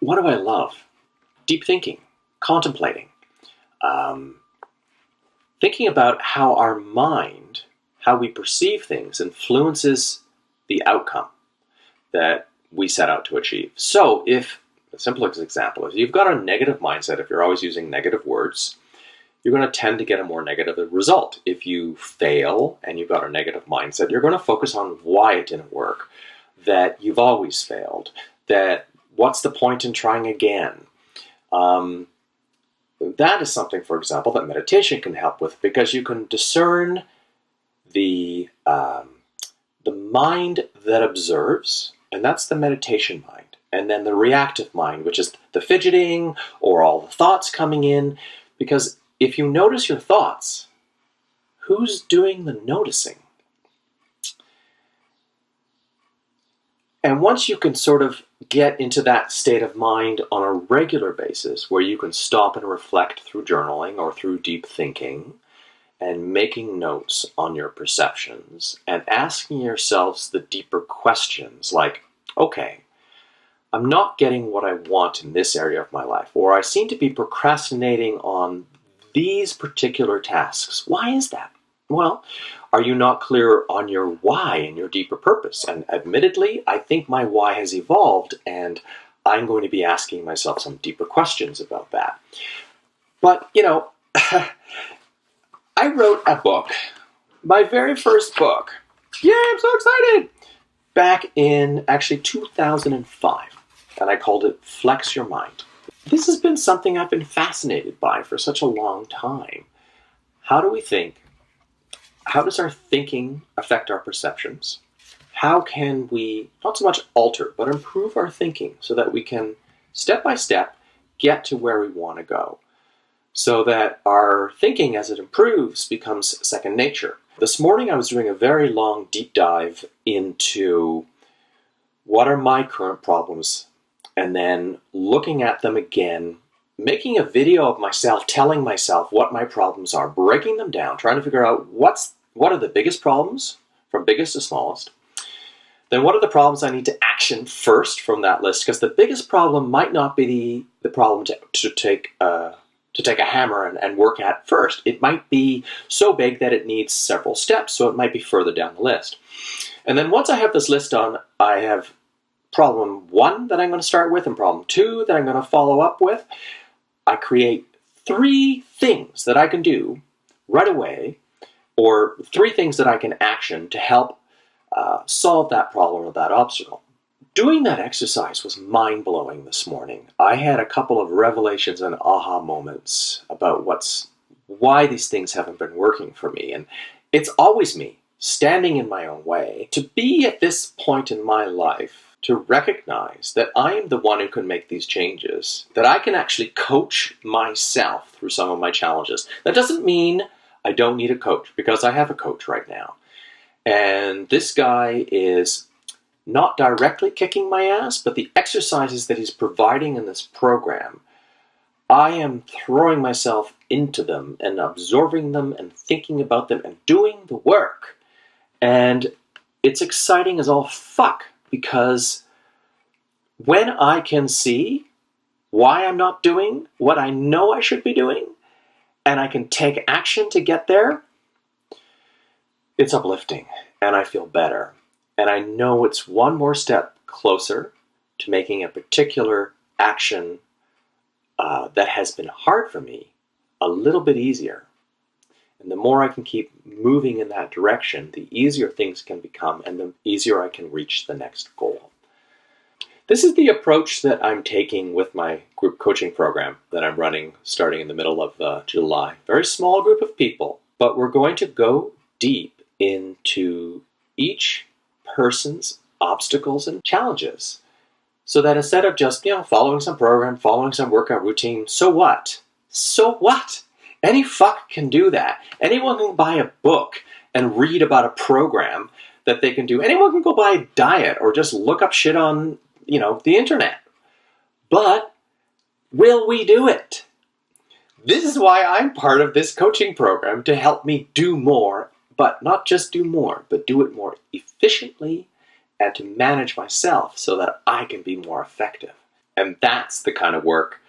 what do I love? Deep thinking, contemplating, um, thinking about how our mind, how we perceive things, influences the outcome that we set out to achieve. So if, a simple example, if you've got a negative mindset, if you're always using negative words, you're going to tend to get a more negative result. If you fail and you've got a negative mindset, you're going to focus on why it didn't work, that you've always failed, that what's the point in trying again? That is something, for example, that meditation can help with, because you can discern the mind that observes, and that's the meditation mind, and then the reactive mind, which is the fidgeting or all the thoughts coming in. Because if you notice your thoughts, who's doing the noticing? And once you can sort of get into that state of mind on a regular basis, where you can stop and reflect through journaling or through deep thinking and making notes on your perceptions and asking yourselves the deeper questions like, okay, I'm not getting what I want in this area of my life, or I seem to be procrastinating on these particular tasks. Why is that? Well, are you not clear on your why and your deeper purpose? And admittedly, I think my why has evolved, and I'm going to be asking myself some deeper questions about that. But, I wrote a book, my very first book. Yay, I'm so excited! Back in actually 2005, and I called it Flex Your Mind. This has been something I've been fascinated by for such a long time. How do we think? How does our thinking affect our perceptions? How can we not so much alter, but improve our thinking so that we can, step by step, get to where we want to go? So that our thinking, as it improves, becomes second nature. This morning I was doing a very long deep dive into what are my current problems, and then looking at them again, making a video of myself, telling myself what my problems are, breaking them down, trying to figure out what are the biggest problems, from biggest to smallest. Then what are the problems I need to action first from that list? Because the biggest problem might not be the problem to take a hammer and work at first. It might be so big that it needs several steps, so it might be further down the list. And then once I have this list done, I have problem 1 that I'm going to start with and problem 2 that I'm going to follow up with. I create 3 things that I can do right away, or 3 things that I can action to help solve that problem or that obstacle. Doing that exercise was mind-blowing this morning. I had a couple of revelations and aha moments about why these things haven't been working for me. And it's always me, standing in my own way. To be at this point in my life, to recognize that I am the one who can make these changes, that I can actually coach myself through some of my challenges. That doesn't mean I don't need a coach, because I have a coach right now. And this guy is not directly kicking my ass, but the exercises that he's providing in this program, I am throwing myself into them and absorbing them and thinking about them and doing the work. And it's exciting as all fuck, because when I can see why I'm not doing what I know I should be doing, and I can take action to get there, it's uplifting, and I feel better. And I know it's one more step closer to making a particular action that has been hard for me a little bit easier. And the more I can keep moving in that direction, the easier things can become, and the easier I can reach the next goal. This is the approach that I'm taking with my group coaching program that I'm running starting in the middle of July. Very small group of people, but we're going to go deep into each person's obstacles and challenges. So that instead of just, following some program, following some workout routine, so what? So what? Any fuck can do that. Anyone can buy a book and read about a program that they can do. Anyone can go buy a diet or just look up shit on, the internet. But will we do it? This is why I'm part of this coaching program, to help me do more, but not just do more, but do it more efficiently and to manage myself so that I can be more effective. And that's the kind of work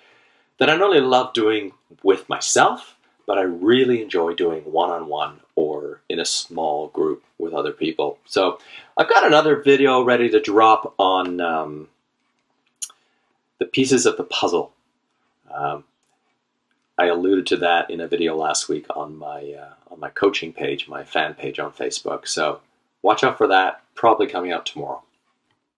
that I not only love doing with myself, but I really enjoy doing one-on-one or in a small group with other people. So I've got another video ready to drop on the pieces of the puzzle. I alluded to that in a video last week on my coaching page, my fan page on Facebook. So watch out for that, probably coming out tomorrow.